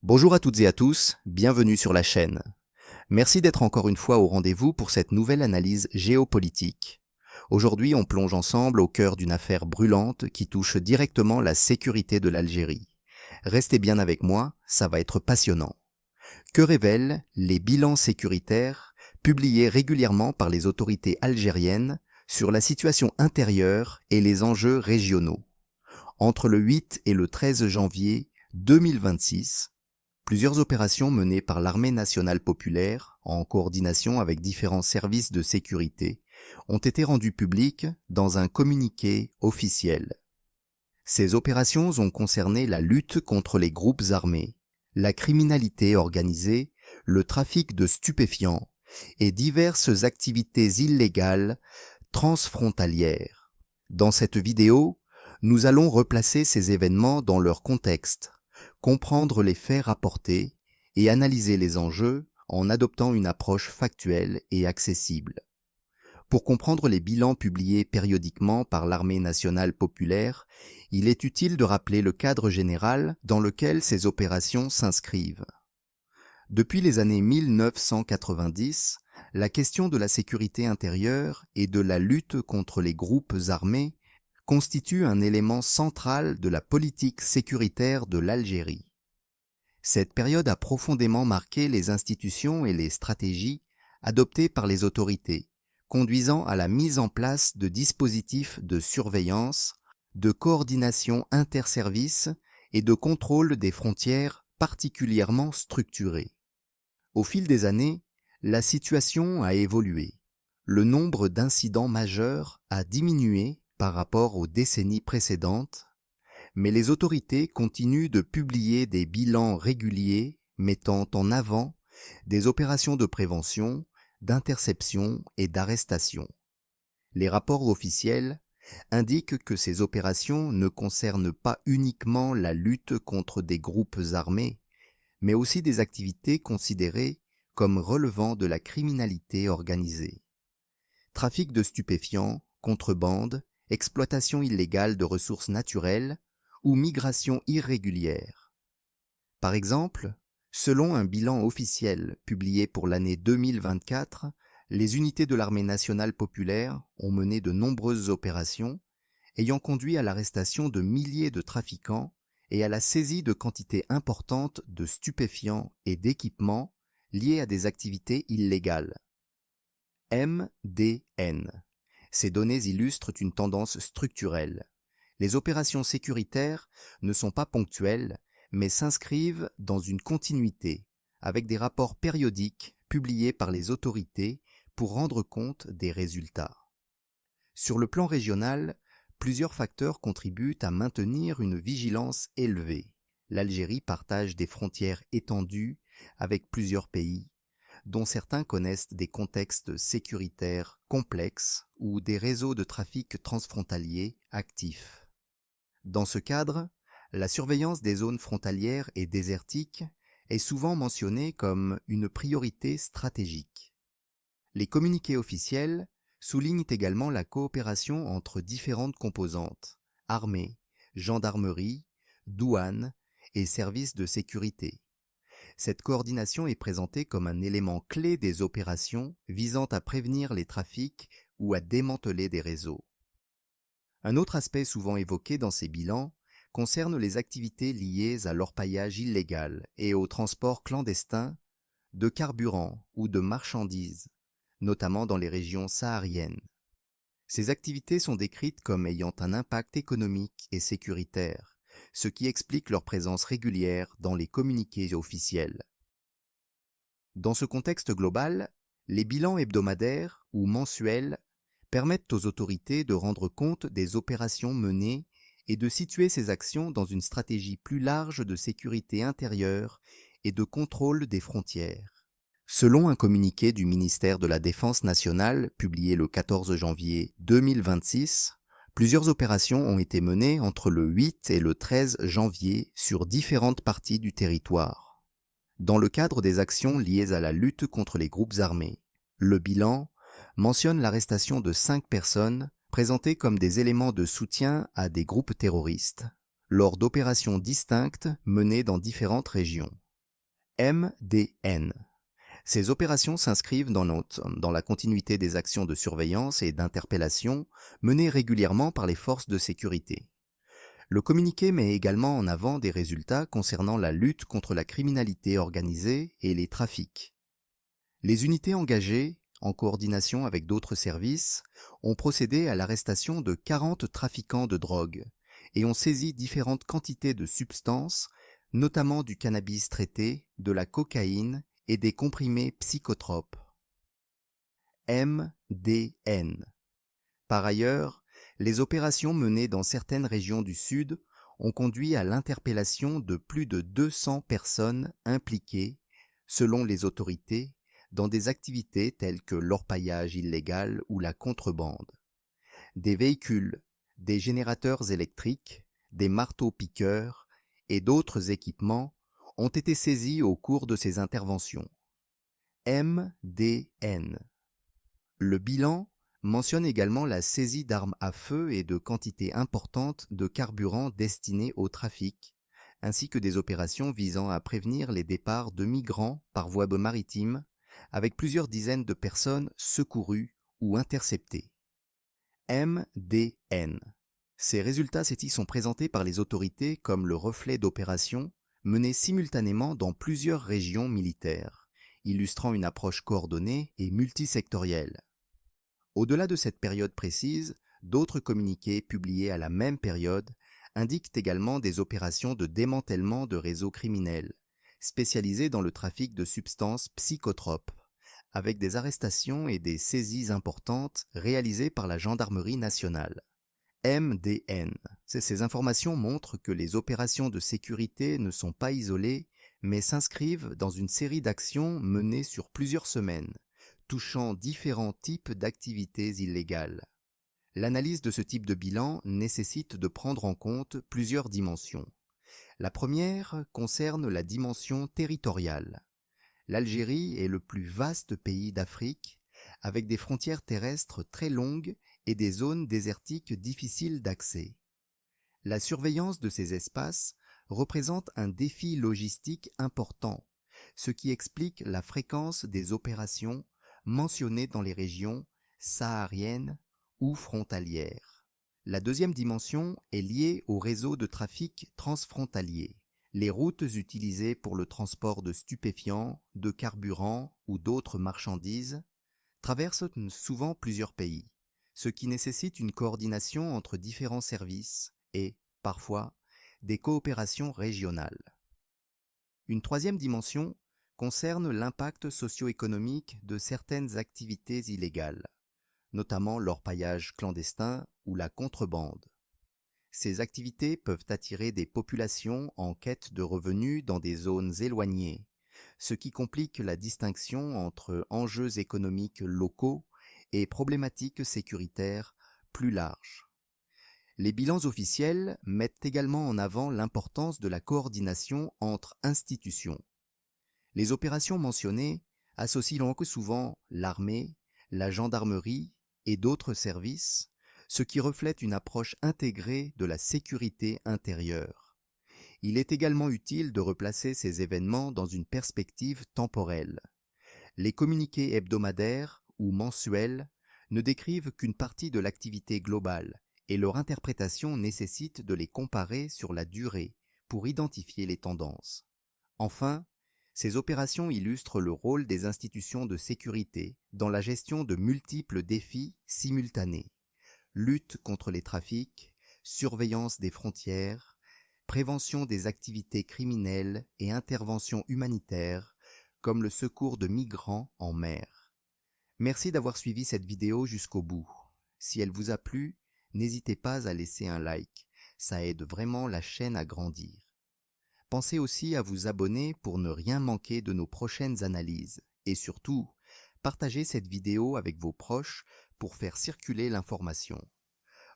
Bonjour à toutes et à tous, bienvenue sur la chaîne. Merci d'être encore une fois au rendez-vous pour cette nouvelle analyse géopolitique. Aujourd'hui, on plonge ensemble au cœur d'une affaire brûlante qui touche directement la sécurité de l'Algérie. Restez bien avec moi, ça va être passionnant. Que révèlent les bilans sécuritaires publiés régulièrement par les autorités algériennes sur la situation intérieure et les enjeux régionaux? Entre le 8 et le 13 janvier 2026, plusieurs opérations menées par l'armée nationale populaire, en coordination avec différents services de sécurité, ont été rendues publiques dans un communiqué officiel. Ces opérations ont concerné la lutte contre les groupes armés, la criminalité organisée, le trafic de stupéfiants et diverses activités illégales transfrontalières. Dans cette vidéo, nous allons replacer ces événements dans leur contexte, comprendre les faits rapportés et analyser les enjeux en adoptant une approche factuelle et accessible. Pour comprendre les bilans publiés périodiquement par l'armée nationale populaire, il est utile de rappeler le cadre général dans lequel ces opérations s'inscrivent. Depuis les années 1990, la question de la sécurité intérieure et de la lutte contre les groupes armés constitue un élément central de la politique sécuritaire de l'Algérie. Cette période a profondément marqué les institutions et les stratégies adoptées par les autorités, conduisant à la mise en place de dispositifs de surveillance, de coordination interservices et de contrôle des frontières particulièrement structurés. Au fil des années, la situation a évolué. Le nombre d'incidents majeurs a diminué par rapport aux décennies précédentes, mais les autorités continuent de publier des bilans réguliers mettant en avant des opérations de prévention, d'interception et d'arrestation. Les rapports officiels indiquent que ces opérations ne concernent pas uniquement la lutte contre des groupes armés, mais aussi des activités considérées comme relevant de la criminalité organisée. Trafic de stupéfiants, contrebande, exploitation illégale de ressources naturelles ou migration irrégulière. Par exemple, selon un bilan officiel publié pour l'année 2024, les unités de l'armée nationale populaire ont mené de nombreuses opérations ayant conduit à l'arrestation de milliers de trafiquants et à la saisie de quantités importantes de stupéfiants et d'équipements liés à des activités illégales. MDN. Ces données illustrent une tendance structurelle. Les opérations sécuritaires ne sont pas ponctuelles, mais s'inscrivent dans une continuité, avec des rapports périodiques publiés par les autorités pour rendre compte des résultats. Sur le plan régional, plusieurs facteurs contribuent à maintenir une vigilance élevée. L'Algérie partage des frontières étendues avec plusieurs pays, dont certains connaissent des contextes sécuritaires complexes ou des réseaux de trafic transfrontaliers actifs. Dans ce cadre, la surveillance des zones frontalières et désertiques est souvent mentionnée comme une priorité stratégique. Les communiqués officiels soulignent également la coopération entre différentes composantes, armée, gendarmerie, douane et services de sécurité. Cette coordination est présentée comme un élément clé des opérations visant à prévenir les trafics ou à démanteler des réseaux. Un autre aspect souvent évoqué dans ces bilans concerne les activités liées à l'orpaillage illégal et au transport clandestin de carburant ou de marchandises, notamment dans les régions sahariennes. Ces activités sont décrites comme ayant un impact économique et sécuritaire, ce qui explique leur présence régulière dans les communiqués officiels. Dans ce contexte global, les bilans hebdomadaires ou mensuels permettent aux autorités de rendre compte des opérations menées et de situer ces actions dans une stratégie plus large de sécurité intérieure et de contrôle des frontières. Selon un communiqué du ministère de la Défense nationale publié le 14 janvier 2026, plusieurs opérations ont été menées entre le 8 et le 13 janvier sur différentes parties du territoire. Dans le cadre des actions liées à la lutte contre les groupes armés, le bilan mentionne l'arrestation de 5 personnes présentées comme des éléments de soutien à des groupes terroristes, lors d'opérations distinctes menées dans différentes régions. MDN. Ces opérations s'inscrivent dans la continuité des actions de surveillance et d'interpellation menées régulièrement par les forces de sécurité. Le communiqué met également en avant des résultats concernant la lutte contre la criminalité organisée et les trafics. Les unités engagées, en coordination avec d'autres services, ont procédé à l'arrestation de 40 trafiquants de drogue et ont saisi différentes quantités de substances, notamment du cannabis traité, de la cocaïne et des comprimés psychotropes. MDN. Par ailleurs, les opérations menées dans certaines régions du Sud ont conduit à l'interpellation de plus de 200 personnes impliquées, selon les autorités, dans des activités telles que l'orpaillage illégal ou la contrebande. Des véhicules, des générateurs électriques, des marteaux-piqueurs et d'autres équipements ont été saisis au cours de ces interventions. MDN. Le bilan mentionne également la saisie d'armes à feu et de quantités importantes de carburant destinés au trafic, ainsi que des opérations visant à prévenir les départs de migrants par voie maritime, avec plusieurs dizaines de personnes secourues ou interceptées. MDN. Ces résultats CETI sont présentés par les autorités comme le reflet d'opérations menées simultanément dans plusieurs régions militaires, illustrant une approche coordonnée et multisectorielle. Au-delà de cette période précise, d'autres communiqués publiés à la même période indiquent également des opérations de démantèlement de réseaux criminels, spécialisés dans le trafic de substances psychotropes, avec des arrestations et des saisies importantes réalisées par la Gendarmerie nationale. MDN. Ces informations montrent que les opérations de sécurité ne sont pas isolées, mais s'inscrivent dans une série d'actions menées sur plusieurs semaines, touchant différents types d'activités illégales. L'analyse de ce type de bilan nécessite de prendre en compte plusieurs dimensions. La première concerne la dimension territoriale. L'Algérie est le plus vaste pays d'Afrique, avec des frontières terrestres très longues et des zones désertiques difficiles d'accès. La surveillance de ces espaces représente un défi logistique important, ce qui explique la fréquence des opérations mentionnées dans les régions sahariennes ou frontalières. La deuxième dimension est liée au réseau de trafic transfrontalier. Les routes utilisées pour le transport de stupéfiants, de carburant ou d'autres marchandises traversent souvent plusieurs pays, ce qui nécessite une coordination entre différents services et, parfois, des coopérations régionales. Une troisième dimension concerne l'impact socio-économique de certaines activités illégales, notamment l'orpaillage clandestin ou la contrebande. Ces activités peuvent attirer des populations en quête de revenus dans des zones éloignées, ce qui complique la distinction entre enjeux économiques locaux et problématiques sécuritaires plus larges. Les bilans officiels mettent également en avant l'importance de la coordination entre institutions. Les opérations mentionnées associent donc souvent l'armée, la gendarmerie et d'autres services, ce qui reflète une approche intégrée de la sécurité intérieure. Il est également utile de replacer ces événements dans une perspective temporelle. Les communiqués hebdomadaires ou mensuels ne décrivent qu'une partie de l'activité globale et leur interprétation nécessite de les comparer sur la durée pour identifier les tendances. Enfin, ces opérations illustrent le rôle des institutions de sécurité dans la gestion de multiples défis simultanés. Lutte contre les trafics, surveillance des frontières, prévention des activités criminelles et intervention humanitaire, comme le secours de migrants en mer. Merci d'avoir suivi cette vidéo jusqu'au bout. Si elle vous a plu, n'hésitez pas à laisser un like, ça aide vraiment la chaîne à grandir. Pensez aussi à vous abonner pour ne rien manquer de nos prochaines analyses. Et surtout, partagez cette vidéo avec vos proches pour faire circuler l'information.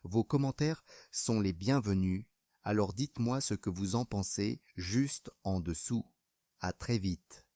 Vos commentaires sont les bienvenus, alors dites-moi ce que vous en pensez juste en dessous. À très vite.